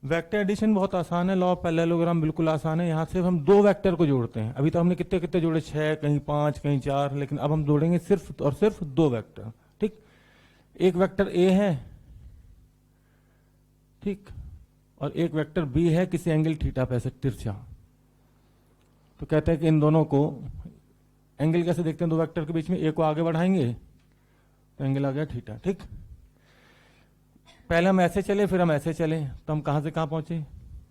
Vector addition बहुत आसान है, लॉ ऑफ पैरेललोग्राम बिल्कुल आसान है। यहाँ से हम दो वेक्टर को जोड़ते हैं। अभी तो हमने कितने कितने जोड़े, 6, कहीं 5, कहीं 4, लेकिन अब हम जोड़ेंगे सिर्फ और सिर्फ दो वेक्टर। ठीक, एक वेक्टर ए है, ठीक, और एक वेक्टर बी है किसी एंगल थीटा पे ऐसे तिरछा। तो कहते हैं कि इन दोनों को एंगल कैसे देखते हैं, दो वेक्टर के बीच में, ए को आगे बढ़ाएंगे तो एंगल आ गया थीटा। ठीक, पहले हम ऐसे चले फिर हम ऐसे चले, तो हम कहां से कहां पहुंचे,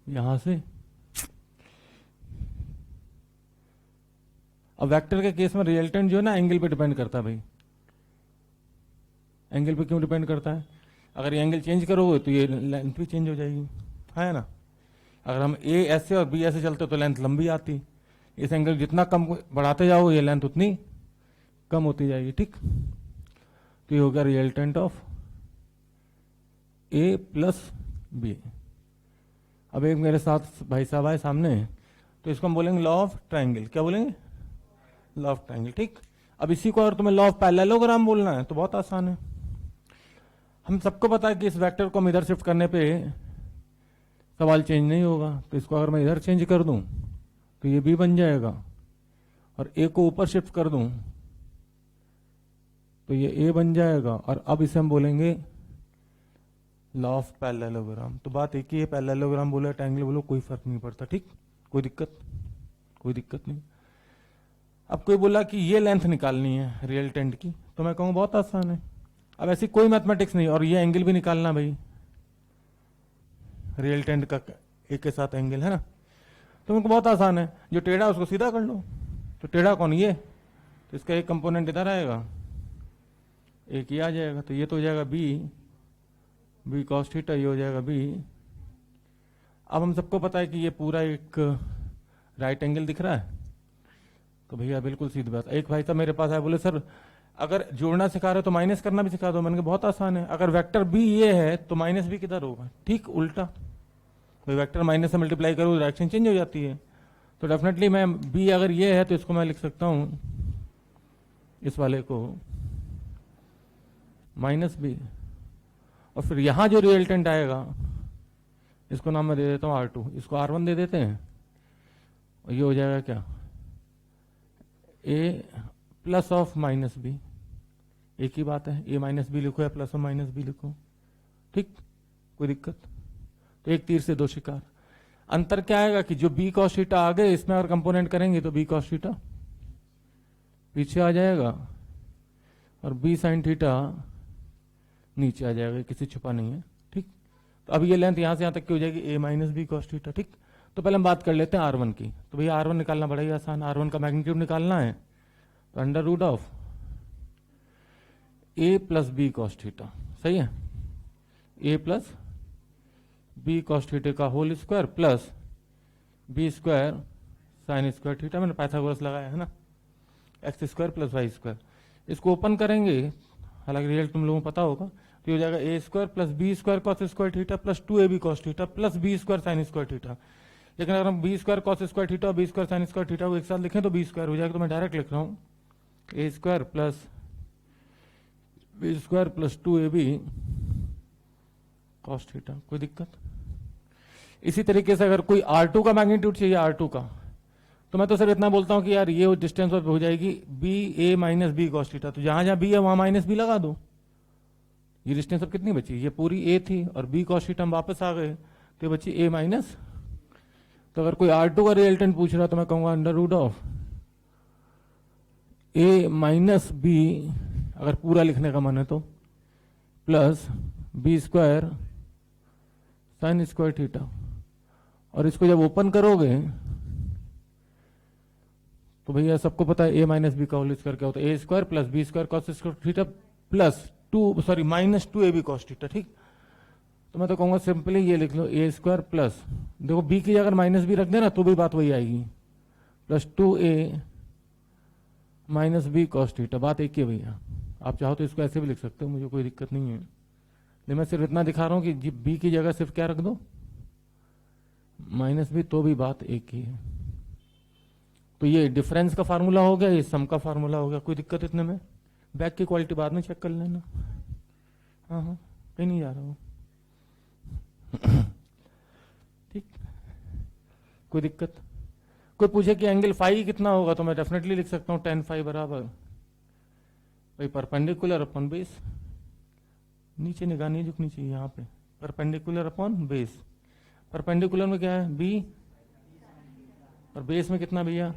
यहां से। अब वेक्टर के केस में रिजल्टेंट जो है ना एंगल पे डिपेंड करता है भाई। एंगल पे क्यों डिपेंड करता है, अगर ये एंगल चेंज करोगे तो ये लेंथ भी चेंज हो जाएगी, है ना। अगर हम ए ऐसे और बी ऐसे चलते तो लेंथ लंबी आती, इस एंगल जितना कम बढ़ाते जाओ ये लेंथ उतनी कम होती जाएगी। ठीक, तो ये होगा resultant of A plus B. अब एक मेरे साथ भाई साहब आए सामने, तो इसको हम बोलेंगे लॉ ऑफ ट्रायंगल। क्या बोलेंगे, लॉ ऑफ ट्रायंगल। ठीक, अब इसी को अगर तुम्हें लॉ ऑफ पैरेललोग्राम बोलना है तो बहुत आसान है। हम सबको पता है कि इस वेक्टर को हम इधर शिफ्ट करने पे सवाल चेंज नहीं होगा, तो इसको अगर मैं इधर चेंज कर दूं तो ये बी बन जाएगा, और ए को ऊपर शिफ्ट कर दूं तो ये ए बन जाएगा। और अब इसे हम बोलेंगे लॉ ऑफ पैरेललोग्राम। तो बात एक ही है, पैरेललोग्राम बोलो ट्रायंगल बोलो कोई फर्क नहीं पड़ता। ठीक, कोई दिक्कत नहीं। अब कोई बोला कि ये लेंथ निकालनी है रिजल्टेंट की, तो मैं कहूँ बहुत आसान है। अब ऐसी कोई मैथमेटिक्स नहीं, और ये एंगल भी निकालना भाई, रिजल्टेंट का एक के साथ एंगल है ना, तो उनको बहुत आसान है। जो टेढ़ा उसको सीधा कर लो। तो टेढ़ा कौन, ये, तो इसका एक कंपोनेंट इधर आएगा, एक ये आ जाएगा, तो ये तो हो जाएगा बी कॉस थीटा, ये हो जाएगा बी। अब हम सबको पता है कि ये पूरा एक राइट एंगल दिख रहा है, तो भैया बिल्कुल सीधी बात। एक भाई साहब मेरे पास आए, बोले सर अगर जोड़ना सिखा रहे हो तो माइनस करना भी सिखा दो। मैंने कहा बहुत आसान है, अगर वेक्टर बी ये है तो माइनस बी किधर होगा, ठीक उल्टा। कोई वेक्टर माइनस से मल्टीप्लाई करो डायरेक्शन चेंज हो जाती है, तो डेफिनेटली मैं बी अगर ये है तो इसको मैं लिख सकता हूँ, इस वाले को माइनस बी, और फिर यहां जो रिजल्टेंट आएगा इसको नाम मैं दे देता हूँ R2, इसको R1 दे देते हैं, और ये हो जाएगा क्या, ए प्लस ऑफ माइनस बी। एक ही बात है, ए माइनस बी लिखो या प्लस ऑफ माइनस बी लिखो, ठीक, कोई दिक्कत। तो एक तीर से दो शिकार। अंतर क्या आएगा कि जो बी कॉस थीटा आ गए, इसमें अगर कंपोनेंट करेंगे तो बी कॉस थीटा पीछे आ जाएगा, और बी साइन थीटा नीचे आ जाएगा, किसी छुपा नहीं है। ठीक, तो अब ये लेंथ यहां से यहां तक की हो जाएगी ए माइनस बी कॉस थीटा। ठीक, तो पहले हम बात कर लेते हैं R1 की। तो भैया R1 निकालना बड़ा ही आसान, R1 का मैग्नीट्यूड निकालना है, तो under root of A plus B cos theta, सही है, A plus B cos theta का whole square plus B square sine square theta, मैंने पाइथागोरस लगाया है ना, X square plus Y square. इसको ओपन करेंगे, हालांकि रिजल्ट तुम लोगों को पता होगा, तो हो जाएगा a square plus B square cos square theta plus 2ab cos theta plus B square sine square theta. लेकिन अगर हम b square cos square theta और b square sine square theta को एक साथ लिखें तो बी स्क्वायर हो जाएगा, तो मैं डायरेक्ट लिख रहा हूं a square plus B square plus 2ab cos theta, कोई दिक्कत। इसी तरीके से अगर कोई R2 का मैग्नीट्यूड चाहिए, R2 का, तो मैं तो सिर्फ इतना बोलता हूं कि यार ये डिस्टेंस हो जाएगी बी ए माइनस बी कॉस थीटा, तो जहां जहां बी है वहां माइनस बी लगा दो। ये डिस्टेंस अब कितनी बची, ये पूरी ए थी और बी कॉस थीटा हम वापस आ गए, तो ये बची ए माइनस। तो अगर कोई R2 का रिजल्टेंट पूछ रहा तो मैं कहूंगा under root of A minus B, अगर पूरा लिखने का मन है तो, plus B square sine square theta. और इसको जब ओपन करोगे तो भैया सबको पता है ए माइनस बी का होल स्क्वायर क्या होता है, a square plus B square cos square theta plus minus 2ab cos theta. ठीक, तो मैं तो कहूंगा सिंपली ये लिख लो ए स्क्वायर प्लस, देखो बी की अगर माइनस बी रख देना तो भी बात वही आएगी, plus 2a minus B cos theta. बात एक ही है भैया, आप चाहो तो इसको ऐसे भी लिख सकते हो, मुझे कोई दिक्कत नहीं है, लेकिन मैं सिर्फ इतना दिखा रहा हूं कि बी की जगह सिर्फ क्या रख दो, माइनस बी, तो भी बात एक ही है। तो ये डिफरेंस का फार्मूला हो गया, ये सम का फार्मूला हो गया, कोई दिक्कत इतने में। बैक की क्वालिटी बाद में चेक कर लेना, हाँ हाँ कहीं नहीं जा रहा हूँ। कोई दिक्कत? कोई पूछे कि एंगल फाई कितना होगा तो मैं डेफिनेटली लिख सकता हूँ tan फाई बराबर भाई परपेंडिकुलर अपॉन बेस, नीचे निगाह नहीं झुकनी चाहिए यहाँ पे, परपेंडिकुलर अपॉन बेस। परपेंडिकुलर में क्या है बी, और बेस में कितना भैया,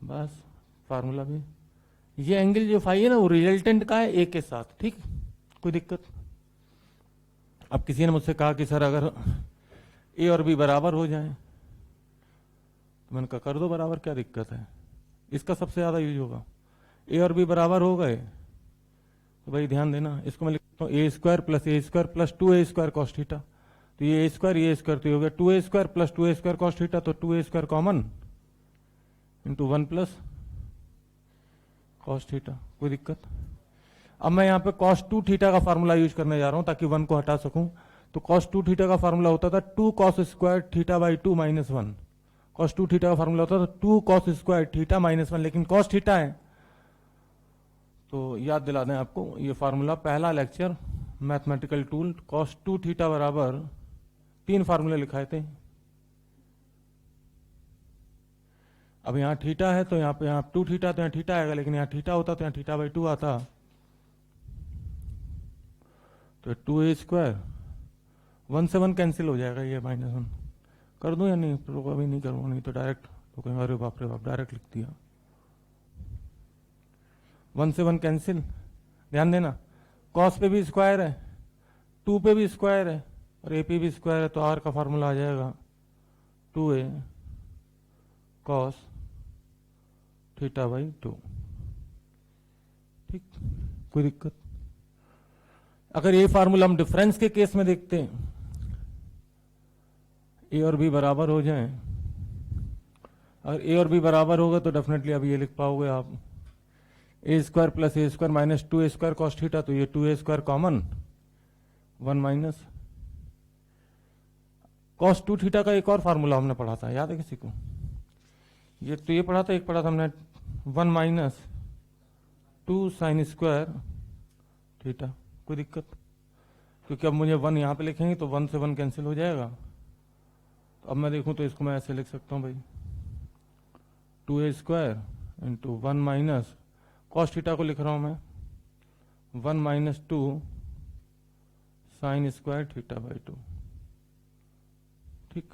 बस फार्मूला भी। ये एंगल जो फाई है ना वो रिजल्टेंट का है ए के साथ, ठीक, कोई दिक्कत? अब किसी ने मुझसे कहा कि सर अगर ए और बी बराबर हो जाए, तो मैंने कहा कर दो बराबर, क्या दिक्कत है, इसका सबसे ज्यादा यूज होगा। ए और बी बराबर हो गए तो भाई ध्यान देना, इसको मैं लिखता हूँ a square plus 2a square cos theta, तो ये ए स्क्वायर तो ये हो गया 2a square plus 2a square cos theta, तो 2a square common into 1 plus cos theta, कोई दिक्कत? अब मैं यहाँ पे कॉस 2 थीटा का फार्मूला यूज करने जा रहा हूँ ताकि 1 को हटा सकूं। तो कॉस 2 थीटा का फार्मूला होता था 2 cos square theta by 2 minus 1। Cos 2 theta का फार्मूला होता था 2 कॉस स्क्वायर थीटा माइनस 1, लेकिन कॉस थीटा है तो याद दिला दें आपको ये फार्मूला, पहला lecture mathematical tool, cos 2 theta बराबर 3 फार्मूले लिखाए थे। अब यहाँ थीटा है तो यहाँ पे यहाँ 2 थीटा, तो यहाँ थीटा आएगा, लेकिन यहाँ थीटा होता तो यहाँ थीटा बाई 2 आता, तो 2a स्क्वायर 1 से 1 कैंसिल हो जाएगा, ये -1 कर दूं या नहीं, तो अभी नहीं करूँगा, नहीं तो डायरेक्ट तो कहेंगे अरे बाप रे बाप डायरेक्ट लिख दिया। 1 से 1 कैंसिल, ध्यान देना कॉस पे भी स्क्वायर है, 2 पे भी स्क्वायर है और ए पे भी स्क्वायर है, तो आर का फार्मूला आ जाएगा 2a कॉस थीटा बाई 2, ठीक, कोई दिक्कत? अगर ये फार्मूला हम डिफरेंस के केस में देखते हैं, ए और बी बराबर हो जाएं, अगर ए और बी बराबर होगा तो डेफिनेटली अब ये लिख पाओगे आप a square plus a square minus 2a square cos theta, तो ये 2a square common 1 minus cos 2 theta का एक और फार्मूला हमने पढ़ा था, याद है किसी को? ये तो ये पढ़ा था, एक पढ़ा था हमने 1 माइनस 2 साइन स्क्वायर थीटा, कोई दिक्कत? क्योंकि अब मुझे 1 यहाँ पे लिखेंगे तो 1 से 1 कैंसिल हो जाएगा, तो अब मैं देखूं तो इसको मैं ऐसे लिख सकता हूँ भाई 2a square into 1 minus cos theta को लिख रहा हूँ मैं 1 minus 2 sign square theta by 2, ठीक,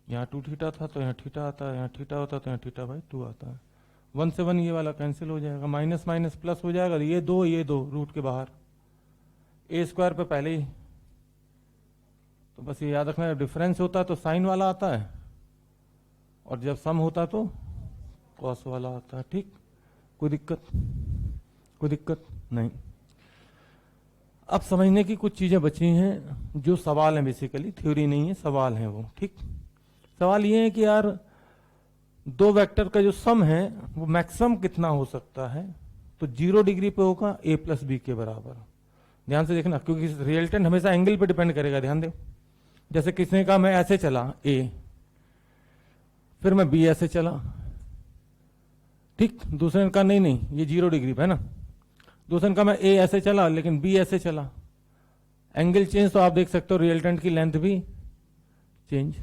यहाँ 2 थीटा था तो यहाँ थीटा आता है, यहाँ थीटा होता तो यहाँ थीटा बाई 2 आता है, 1 से 1 ये वाला कैंसिल हो जाएगा, माइनस माइनस प्लस हो जाएगा, ये दो रूट के बाहर, ए स्क्वायर पे पहले ही, तो बस ये याद रखना डिफरेंस होता है तो साइन वाला आता है और जब सम होता तो कॉस वाला आता है, ठीक, कोई दिक्कत? कोई दिक्कत नहीं। अब समझने की कुछ चीजें बची हैं जो सवाल हैं, बेसिकली थ्योरी नहीं है, सवाल हैं वो, ठीक। सवाल ये है कि यार दो वेक्टर का जो सम है वो मैक्सिमम कितना हो सकता है, तो 0 डिग्री पे होगा a प्लस बी के बराबर। ध्यान से देखना क्योंकि रिजल्टेंट हमेशा एंगल पे डिपेंड करेगा, ध्यान दे। जैसे किसने कहा मैं ऐसे चला a, फिर मैं b ऐसे चला, ठीक, दूसरे ने कहा नहीं नहीं ये 0 डिग्री पे है ना, दूसरे ने कहा मैं a ऐसे चला लेकिन b ऐसे चला, एंगल चेंज तो आप देख सकते हो, रिजल्टेंट की लेंथ भी चेंज,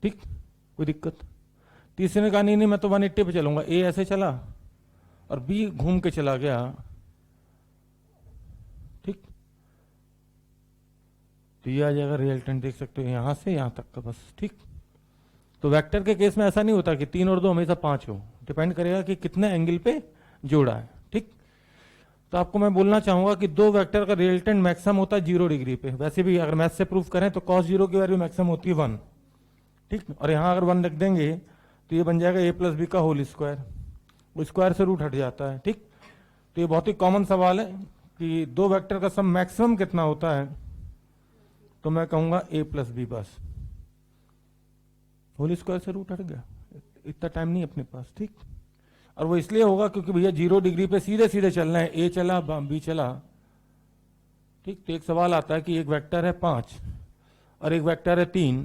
ठीक, कोई दिक्कत? तीसरे ने कहा नहीं नहीं मैं तो 180 पे चलूंगा, a ऐसे चला और b घूम के चला गया, ठीक, तो ये आ जाएगा रिजल्टेंट, देख सकते हो यहां से यहां तक का बस, ठीक। तो वेक्टर के केस में ऐसा नहीं होता कि 3 और 2 हमेशा 5 हो, डिपेंड करेगा कि कितने एंगल पे जोड़ा है, ठीक। तो आपको मैं बोलना चाहूंगा कि दो वेक्टर का रिजल्टेंट मैक्सिमम होता है 0 डिग्री पे, वैसे भी अगर मैथ से प्रूफ करें तो cos 0 की वैल्यू मैक्सिमम होती है 1, ठीक, और यहां अगर 1 रख देंगे तो ये बन जाएगा a प्लस बी का होल स्क्वायर, वो स्क्वायर से रूट हट जाता है, ठीक। तो ये बहुत ही कॉमन सवाल है कि दो वेक्टर का सम मैक्सिमम कितना होता है, तो मैं कहूंगा a प्लस बी, बस होल स्क्वायर से रूट हट गया, इतना टाइम नहीं अपने पास, ठीक। और वो इसलिए होगा क्योंकि भैया 0 डिग्री पे सीधे सीधे चलना है, a चला b चला, ठीक। तो एक सवाल आता है कि एक वेक्टर है 5 और एक वेक्टर है 3,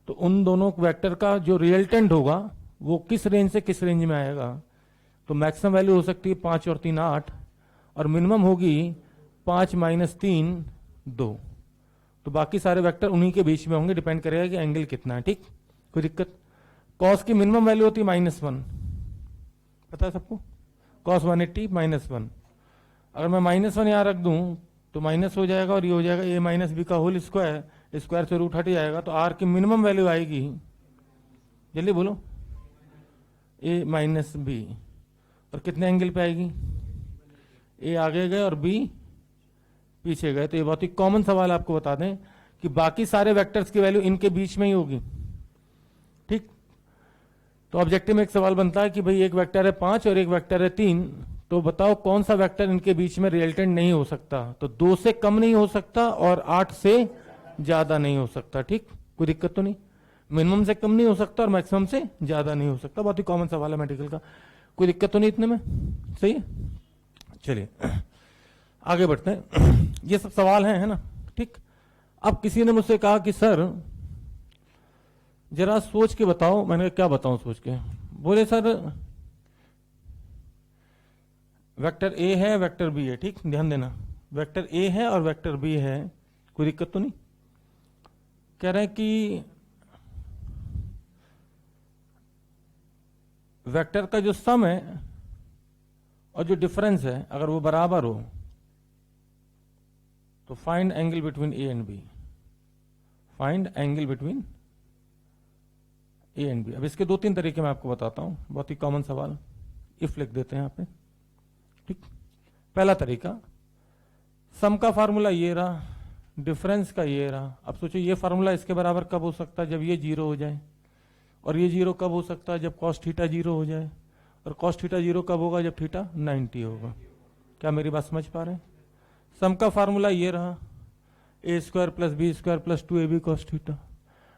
तो उन दोनों वेक्टर का जो रिजल्टेंट होगा वो किस रेंज से किस रेंज में आएगा, तो मैक्सिमम वैल्यू हो सकती है 5 और 3 8 और मिनिमम होगी 5 माइनस 3 2, तो बाकी सारे वेक्टर उन्हीं के बीच में होंगे, डिपेंड करेगा कि एंगल कितना है। ठीक, कोई दिक्कत? कॉस की मिनिमम वैल्यू होती है -1, पता है सबको? कॉस 180 -1, अगर मैं -1 यहाँ रख दूं तो माइनस हो जाएगा और ये हो जाएगा a माइनस बी का होल स्क्वायर, स्क्वायर से रूट हट जाएगा, तो r की मिनिमम वैल्यू आएगी, जल्दी बोलो, a माइनस बी, और कितने एंगल पे आएगी? a आगे गए और b पीछे गए। तो ये बहुत ही कॉमन सवाल आपको बता दें कि बाकी सारे वेक्टर्स की वैल्यू इनके बीच में ही होगी। ठीक, तो ऑब्जेक्टिव में एक सवाल बनता है कि भाई एक वेक्टर है 5 और एक वेक्टर है 3, तो बताओ कौन सा वेक्टर इनके बीच में रिजल्टेंट नहीं हो सकता? तो 2 से कम नहीं हो सकता और 8 से ज्यादा नहीं हो सकता। ठीक, कोई दिक्कत तो नहीं? मिनिमम से कम नहीं हो सकता और मैक्सिमम से ज्यादा नहीं हो सकता। बहुत ही कॉमन सवाल है मेडिकल का, कोई दिक्कत तो नहीं इतने में? सही है, चलिए आगे बढ़ते हैं। ये सब सवाल है ना? ठीक, अब किसी ने मुझसे कहा कि सर जरा सोच के बताओ। मैंने कहा क्या बताऊं सोच के? बोले सर वेक्टर ए है, वेक्टर बी है। ठीक, ध्यान देना, वेक्टर ए है और वेक्टर बी है, कोई दिक्कत तो नहीं? कह रहे हैं कि वेक्टर का जो सम है और जो डिफरेंस है अगर वो बराबर हो तो find angle between A and B, find angle between A and B. अब इसके 2-3 तरीके मैं आपको बताता हूं, बहुत ही कॉमन सवाल, इफ लिख देते हैं यहां पे। ठीक, पहला तरीका, सम का फार्मूला ये रहा, डिफरेंस का ये रहा। अब सोचो ये फार्मूला इसके बराबर कब हो सकता है? जब ये 0 हो जाए। और ये 0 कब हो सकता है? जब कॉस थीटा 0 हो जाए। और कॉस थीटा 0 कब होगा? जब थीटा 90 होगा। क्या मेरी बात समझ पा रहे हैं? सम का फार्मूला ये रहा, a² + b² + 2ab cos theta.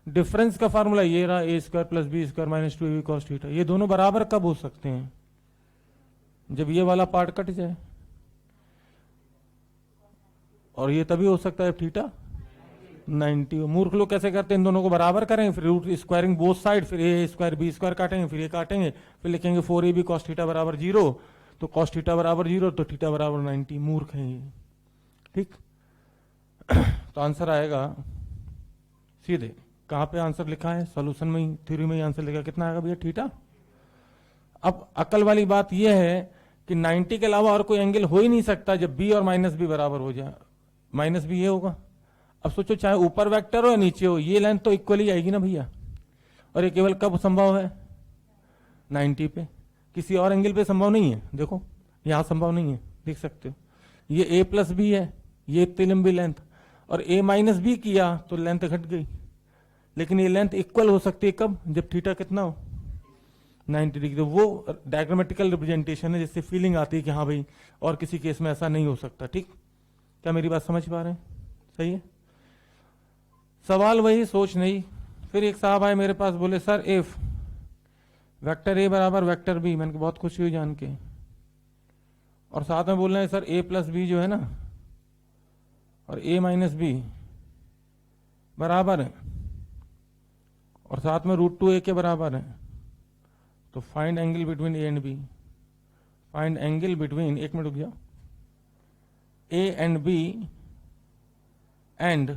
Difference का फार्मूला ये रहा, a² + b² - 2ab cos theta. ये दोनों बराबर कब हो सकते हैं? जब ये वाला पार्ट कट जाए। और ये तभी हो सकता है थीटा 90 हो। मूर्ख लोग कैसे करते हैं? इन दोनों को बराबर करेंगे, फिर रूट स्क्वायरिंग बोथ साइड, फिर a² b² काटेंगे, फिर ये काटेंगे, फिर लिखेंगे 4ab cos थीटा बराबर 0, तो cos थीटा बराबर 0 तो थीटा बराबर 90। मूर्ख है ये। ठीक, तो आंसर आएगा सीधे, कहां पे आंसर लिखा है? सॉल्यूशन में ही, थ्योरी में ही आंसर लिखा। कितना आएगा भैया? थीटा। अब अकल वाली बात यह है कि 90 के अलावा और कोई एंगल हो ही नहीं सकता जब b और माइनस बी बराबर हो जाए। माइनस बी ये होगा। अब सोचो चाहे ऊपर वेक्टर हो या नीचे हो, ये लेंथ तो इक्वल ही आएगी ना भैया। और ये केवल कब संभव है? 90 पे, किसी और एंगल पे संभव नहीं है। देखो यहां संभव नहीं है, देख सकते हो। ये a + b है, ये इतनी लंबी लेंथ, और a - b किया तो लेंथ घट गई। लेकिन ये लेंथ इक्वल हो सकती है कब? जब थीटा कितना हो? 90 डिग्री। तो वो डायग्रामेटिकल रिप्रेजेंटेशन है जिससे फीलिंग आती है कि हाँ भाई और किसी केस में ऐसा नहीं हो सकता। ठीक, क्या मेरी बात समझ पा रहे हैं? सही है, सवाल वही, सोच नहीं। फिर एक साहब आए मेरे पास, बोले सर इफ वेक्टर ए बराबर वेक्टर बी। मैंने बहुत खुशी हुई जान के। और साथ में बोल रहे हैं सर a + b जो है ना, और a - b बराबर है, और साथ में √2a के बराबर है, तो find angle between A and B. Find angle between, एक मिनट रुक जाओ, A and B and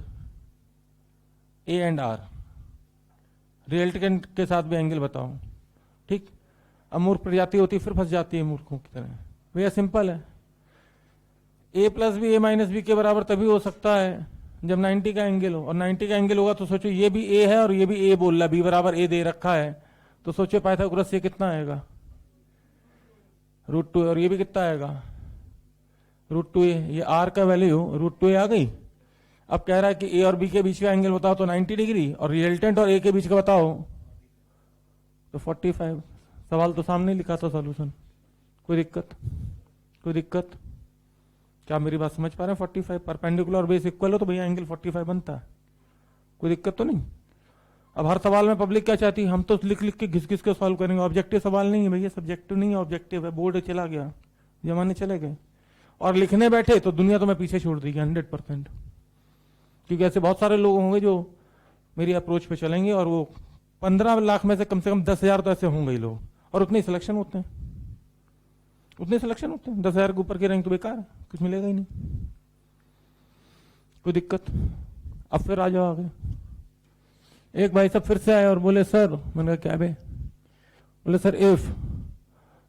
A and R. Resultant के साथ भी एंगल बताओ। ठीक, अब मूर्ख प्रजाति होती फिर फंस जाती है मूर्खों की तरह। भैया सिंपल है, a + b a - b के बराबर तभी हो सकता है जब 90 का एंगल हो। और 90 का एंगल होगा तो सोचो ये भी a है और ये भी a बोल रहा है, b बराबर a दे रखा है, तो सोचो पाइथागोरस से कितना आएगा? √2, और ये भी कितना आएगा? √2a। ये r का वैल्यू √2a आ गई। अब कह रहा है कि a और b के बीच का एंगल बताओ, तो 90 डिग्री, और रिजल्टेंट और a के बीच का बताओ तो 45। सवाल तो सामने लिखा था, सॉल्यूशन। कोई दिक्कत? कोई दिक्कत? क्या मेरी बात समझ पा रहे हैं? 45 परपेंडिकुलर और बेस इक्वल हो तो भैया एंगल 45 बनता है। कोई दिक्कत तो नहीं? अब हर सवाल में पब्लिक क्या चाहती है? हम तो लिख लिख के घिस घिस के सॉल्व करेंगे। ऑब्जेक्टिव सवाल नहीं है भैया, सब्जेक्टिव नहीं है, ऑब्जेक्टिव है। बोर्ड चला गया, जमाने चले गए, और लिखने बैठे तो दुनिया तो मैं पीछे छोड़ देगी 100%। क्योंकि ऐसे बहुत सारे लोग होंगे जो मेरी अप्रोच पे चलेंगे, और वो 15 लाख में से कम 10,000 तो ऐसे होंगे ही लोग, और उतने सिलेक्शन होते हैं, उतने सिलेक्शन होते हैं। 10,000 के ऊपर की रैंक तो बेकार है, कुछ मिलेगा ही नहीं। कोई दिक्कत? अब फिर आ जाओ आगे। एक भाई साहब फिर से आए और बोले सर, मैंने कहा क्या बे? बोले सर इफ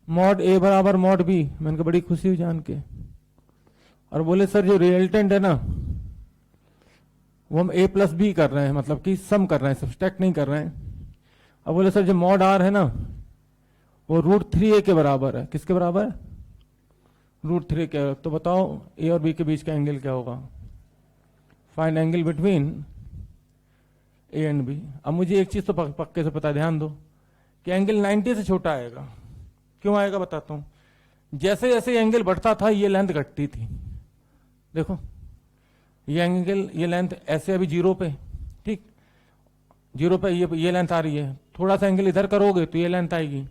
मॉड ए बराबर मॉड बी। मैंने कहा बड़ी खुशी हुई जान के। और बोले सर जो रिजल्टेंट है ना वो हम ए प्लस बी कर रहे हैं, मतलब कि सम कर रहे हैं, सब्सट्रैक्ट नहीं कर रहे हैं। अब बोले सर जो मॉड आर है ना वो √3a के बराबर है। किसके बराबर है? √3 के। तो बताओ ए और बी के बीच का एंगल क्या होगा? Find angle between A and B. अब मुझे एक चीज तो पक्के से पता है, ध्यान दो कि एंगल 90 से छोटा आएगा। क्यों आएगा बताता हूं। जैसे जैसे एंगल बढ़ता था ये लेंथ घटती थी। देखो ये एंगल, ये लेंथ ऐसे अभी 0 पे, ठीक 0 पे ये लेंथ आ रही है। थोड़ा सा एंगल इधर करोगे तो ये लेंथ आएगी,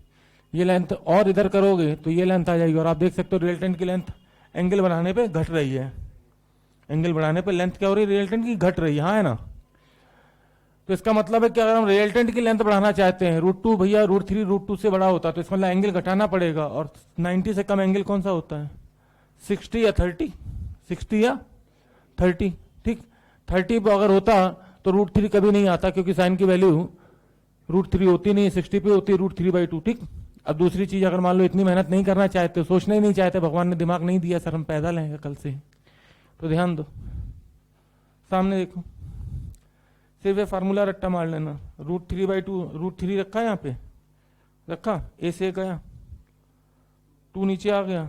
ये लेंथ और इधर करोगे तो ये लेंथ आ जाएगी। और आप देख सकते हो रिजल्टेंट की लेंथ एंगल बढ़ाने पे घट रही है। एंगल बढ़ाने पे लेंथ क्या हो रही है? रिजल्टेंट की घट रही है, हाँ है ना। तो इसका मतलब है कि अगर हम रिजल्टेंट की लेंथ बढ़ाना चाहते हैं, √2 भैया √3 √2 से बड़ा होता है, तो इसका मतलब एंगल घटाना पड़ेगा। और 90 से कम एंगल कौन सा होता है? 60 या 30, 60 या 30, ठीक। 30 पे अगर होता तो √3 कभी नहीं आता, क्योंकि साइन की वैल्यू √3 होती नहीं है, 60 पे होती है √3/2, ठीक। अब दूसरी चीज, अगर मान लो इतनी मेहनत नहीं करना चाहते, सोचना ही नहीं चाहते, भगवान ने दिमाग नहीं दिया, सर हम पैदा लेंगे कल से, तो ध्यान दो सामने देखो, सिर्फ ये फार्मूला रट्टा मार लेना। √3/2, √3 रखा है यहाँ पे, रखा, ए से गया, 2 नीचे आ गया,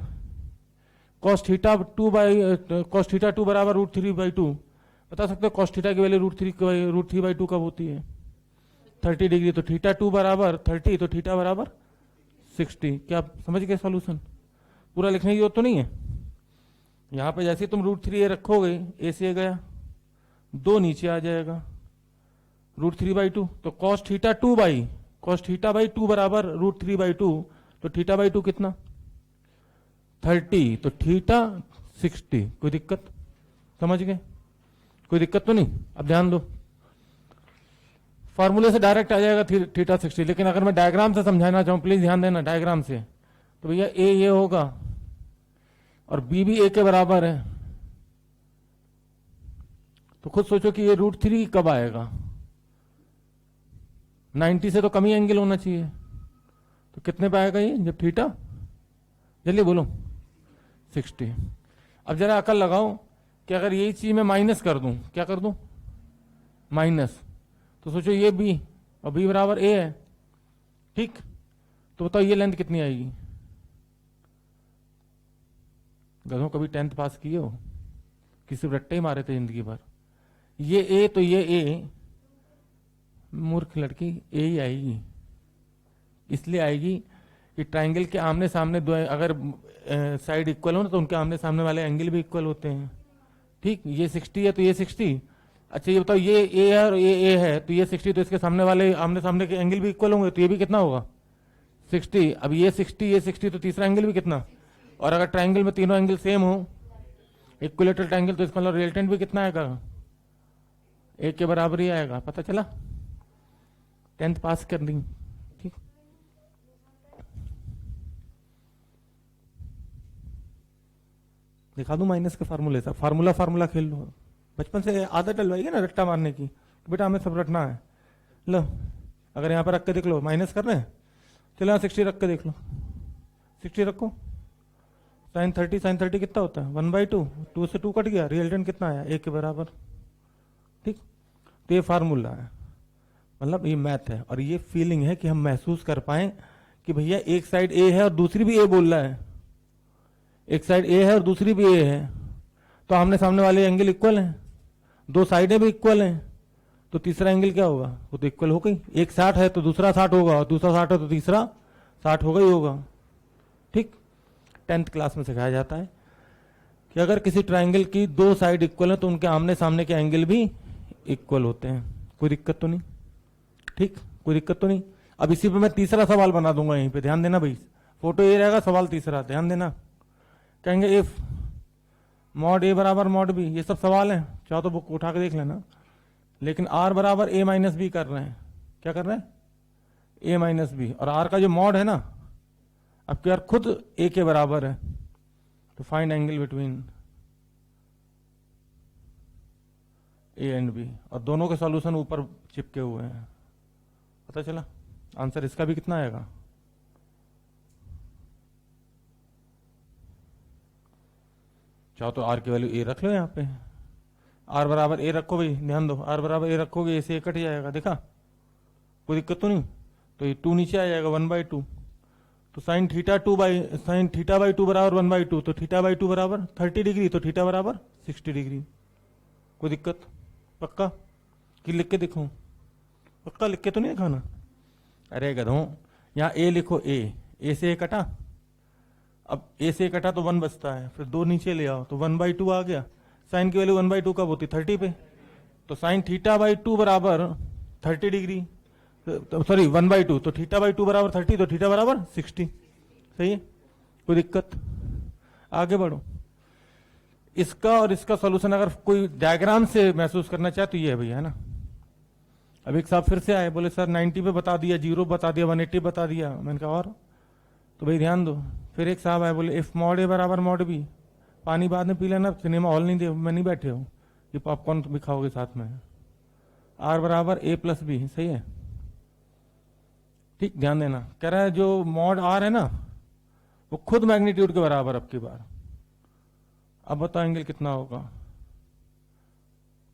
cos थीटा 2 बराबर √3/2। बता सकते हो cos थीटा की वैल्यू √3/2 कब होती है? 30 डिग्री। तो थीटा 2 बराबर 30, तो थीटा बराबर 60। क्या आप समझ गए सॉल्यूशन? पूरा लिखने की जरूरत तो नहीं है। यहां पे जैसे तुम √3a रखोगे, ए से गया, 2 नीचे आ जाएगा, √3/2। तो cos थीटा 2 बराबर √3/2, तो थीटा/2 कितना? 30, तो थीटा 60। कोई दिक्कत? समझ गए? कोई दिक्कत तो नहीं? अब ध्यान दो, फॉर्मूले से डायरेक्ट आ जाएगा थीटा 60, लेकिन अगर मैं डायग्राम से समझाना चाहूं, प्लीज ध्यान देना डायग्राम से, तो भैया ए ये होगा और बी भी ए के बराबर है। तो खुद सोचो कि ये √3 कब आएगा? 90 से तो कम ही एंगल होना चाहिए। तो कितने पे आएगा ये जब थीटा? जल्दी बोलो। 60। अब जरा अकल लगाओ कि अगर यही चीज मैं माइनस कर दूं, क्या कर दूं? माइनस, तो सोचो ये बी और बी बराबर ए है, ठीक। तो बताओ ये लेंथ कितनी आएगी? गधों कभी 10th पास किए हो? किसी रट्टे ही मारे थे जिंदगी भर। ये ए, तो ये ए, मूर्ख लड़की, ए ही आएगी। इसलिए आएगी कि ट्राइंगल के आमने सामने दो, अगर साइड इक्वल हो ना तो उनके आमने सामने वाले एंगल भी इक्वल होते हैं, ठीक। ये 60 है तो ये 60। अच्छा ये बताओ ये ए है और ये ए है, तो ये 60, तो इसके सामने वाले आमने सामने के एंगल भी इक्वल होंगे, तो ये भी कितना होगा? 60। अब ये 60, तो तीसरा एंगल भी कितना? और अगर ट्राइंगल में तीनों एंगल सेम हो, इक्विलेटरल ट्राइंगल, तो इसका मतलब रिजल्टेंट भी कितना आएगा? ए के बराबर ही आएगा। पता चला? 10th पास कर दी, ठीक। दिखा दूं माइनस के फार्मूले से? फार्मूला खेल लो, बचपन से आदत डलवाएगी ना रट्टा मारने की, तो बेटा हमें सब रटना है। लो अगर यहाँ पर रख के देख लो, माइनस कर रहे हैं, चलो यहाँ 60 रख के देख लो, 60 रखो, sin 30 कितना होता है? 1/2, 2 से 2 कट गया, रिजल्टेंट कितना आया? ए के बराबर, ठीक। तो ये फार्मूला है, मतलब ये मैथ है, और ये फीलिंग है कि हम महसूस कर पाए कि भैया एक साइड ए है और दूसरी भी ए बोल रहा है, एक साइड ए है और दूसरी भी ए है, तो आमने सामने वाले एंगल इक्वल हैं, दो साइडें भी इक्वल हैं, तो तीसरा एंगल क्या होगा? वो तो इक्वल हो गई। एक 60 है तो दूसरा 60 होगा, और दूसरा 60 है तो तीसरा 60 होगा ही होगा, ठीक। 10th क्लास में सिखाया जाता है कि अगर किसी ट्राइंगल की दो साइड इक्वल है तो उनके आमने सामने के एंगल भी इक्वल होते हैं। कोई दिक्कत तो नहीं? ठीक, कोई दिक्कत तो नहीं। अब इसी पे मैं तीसरा सवाल बना दूंगा, यहीं पे ध्यान देना भाई, फोटो ये रहेगा, सवाल तीसरा ध्यान देना। कहेंगे इफ मॉड ए बराबर मॉड बी, ये सब सवाल हैं, चाहो तो बुक उठा के देख लेना, लेकिन आर बराबर ए माइनस बी कर रहे हैं। क्या कर रहे हैं? ए माइनस बी, और आर का जो मॉड है ना, अब क्या खुद ए के बराबर है, तो find angle between A and B, और दोनों के सॉल्यूशन ऊपर चिपके हुए हैं। पता चला? आंसर इसका भी कितना आएगा? चाहो तो आर की वैल्यू ए रख लो यहाँ पे, आर बराबर ए रखो भाई, ध्यान दो, आर बराबर ए रखोगे, ए से ए कट जाएगा, देखा? कोई दिक्कत तो नहीं? तो ये 2 नीचे आ जाएगा 1/2, तो साइन थीटा बाई टू बराबर 1/2, तो थीटा बाई टू बराबर 30 डिग्री, तो थीटा बराबर 60 डिग्री। कोई दिक्कत? पक्का? कि लिख के दिखाऊं? पक्का लिख के तो नहीं दिखाना? अरे गधों, यहाँ ए लिखो, ए से ए कटा, अब ए से कटा तो 1 बचता है, फिर 2 नीचे ले आओ तो 1/2 आ गया। साइन की वैल्यू 1/2 कब होती? 30 पे, तो साइन थीटा बाई 2 बराबर 30 डिग्री, सॉरी 1/2, तो थीटा बाई 2 बराबर 30, तो थीटा बराबर 60। सही है? कोई दिक्कत? आगे बढ़ो। इसका और इसका सॉल्यूशन अगर कोई डायग्राम से महसूस करना चाहे तो ये है भैया, है ना? अब एक साहब फिर से आए, बोले सर 90 पे बता दिया, 0 बता दिया, 180 बता दिया। मैंने कहा और? तो भाई ध्यान दो, फिर एक साहब आए, बोले इफ मॉड ए बराबर मॉड बी, पानी बाद में पी लेना, सिनेमा हॉल नहीं दे, मैं नहीं बैठे हो, ये पॉपकॉर्न भी खाओगे साथ में। आर बराबर ए प्लस बी, सही है? ठीक, ध्यान देना, कह रहा है जो मॉड आर है ना वो खुद मैग्नीट्यूड के बराबर अब की बार। अब बताओ एंगल कितना होगा?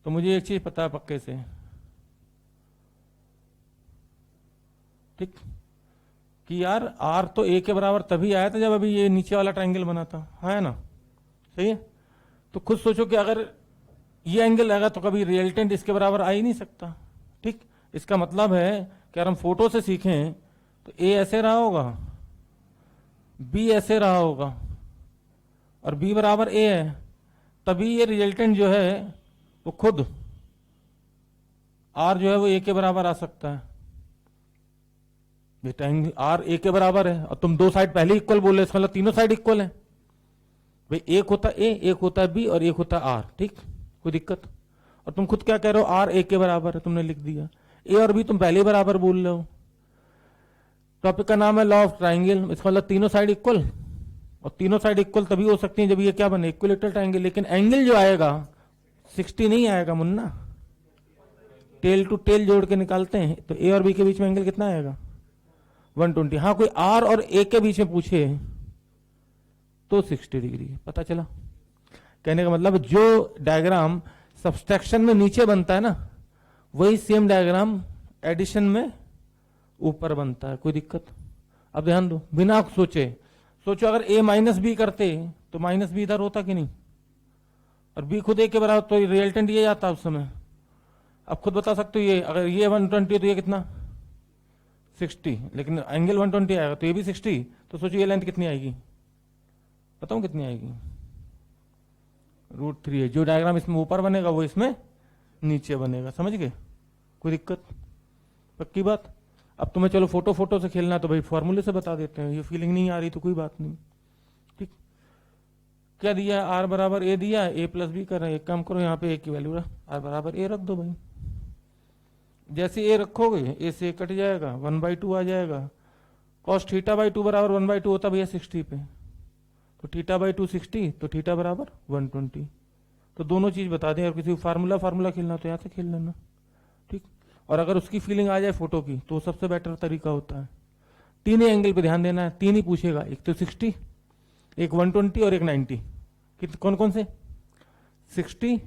तो मुझे एक चीज पता है पक्के से, ठीक, कि यार आर तो ए के बराबर तभी आया था जब अभी ये नीचे वाला ट्रायंगल बना था, है ना? सही है? तो खुद सोचो कि अगर ये एंगल आएगा तो कभी रिजल्टेंट इसके बराबर आ ही नहीं सकता। ठीक, इसका मतलब है कि अगर हम फोटो से सीखें तो ए ऐसे रहा होगा, बी ऐसे रहा होगा, और बी बराबर ए है, तभी ये रिजल्टेंट जो है वो खुद आर जो है वो ए के बराबर आ सकता है। बेटा आर ए के बराबर है और तुम 2 साइड पहले इक्वल बोले, इसका मतलब तीनों साइड इक्वल है भाई, एक होता ए, एक होता बी और एक होता आर। ठीक, कोई दिक्कत? और तुम खुद क्या कह रहे हो? आर ए के बराबर है, तुमने लिख दिया। ए और बी तुम पहले बराबर बोल रहे हो। टॉपिक का नाम है लॉ ऑफ ट्राइंगल, इसका मतलब तीनों साइड इक्वल, और तीनों साइड इक्वल तभी हो सकती है जब ये क्या बने? Equilateral triangle. लेकिन एंगल जो आएगा 60 नहीं आएगा मुन्ना, टेल टू टेल जोड़ के निकालते हैं, तो ए और बी के बीच में एंगल कितना आएगा? 120। हाँ, कोई आर और ए के बीच में पूछे तो 60 डिग्री। पता चला? कहने का मतलब जो डायग्राम सब्सट्रैक्शन में नीचे बनता है ना, वही सेम डायग्राम एडिशन में ऊपर बनता है। कोई दिक्कत? अब ध्यान दो, बिना सोचे, सोचो अगर a माइनस बी करते तो माइनस बी इधर होता कि नहीं, और b खुद a के बराबर, तो रिजल्टेंट ये आता उस समय। अब खुद बता सकते हो, ये अगर ये 120 तो ये कितना? 60, लेकिन एंगल 120 आएगा तो ये भी 60, तो सोचो ये लेंथ कितनी आएगी? बताऊं कितनी आएगी? √3 है। जो डायग्राम इसमें ऊपर बनेगा वो इसमें नीचे बनेगा। समझ गए? कोई दिक्कत? पक्की बात? अब तुम्हें चलो फोटो से खेलना तो भाई फॉर्मूले से बता देते हैं, ये फीलिंग नहीं आ रही तो कोई बात नहीं। ठीक, क्या दिया? आर बराबर ए दिया, ए प्लस बी कर रहे हैं। एक काम करो, यहाँ पे ए की वैल्यू आर बराबर ए रख दो भाई। जैसे ए रखोगे ए से कट जाएगा, 1/2 आ जाएगा। कॉस थीटा बाई 2 बराबर 1/2 होता भैया 60 पे, तो थीटा बाई 2 60, तो थीटा बराबर 120। तो दोनों चीज बता दें, और किसी को फार्मूला खेलना तो यहाँ से खेल लेना। ठीक, और अगर उसकी फीलिंग आ जाए फोटो की तो सबसे बेटर तरीका होता है, 3 ही एंगल पे ध्यान देना है, 3 ही पूछेगा, एक तो 60, एक 120 और एक 90। कौन कौन से? 60,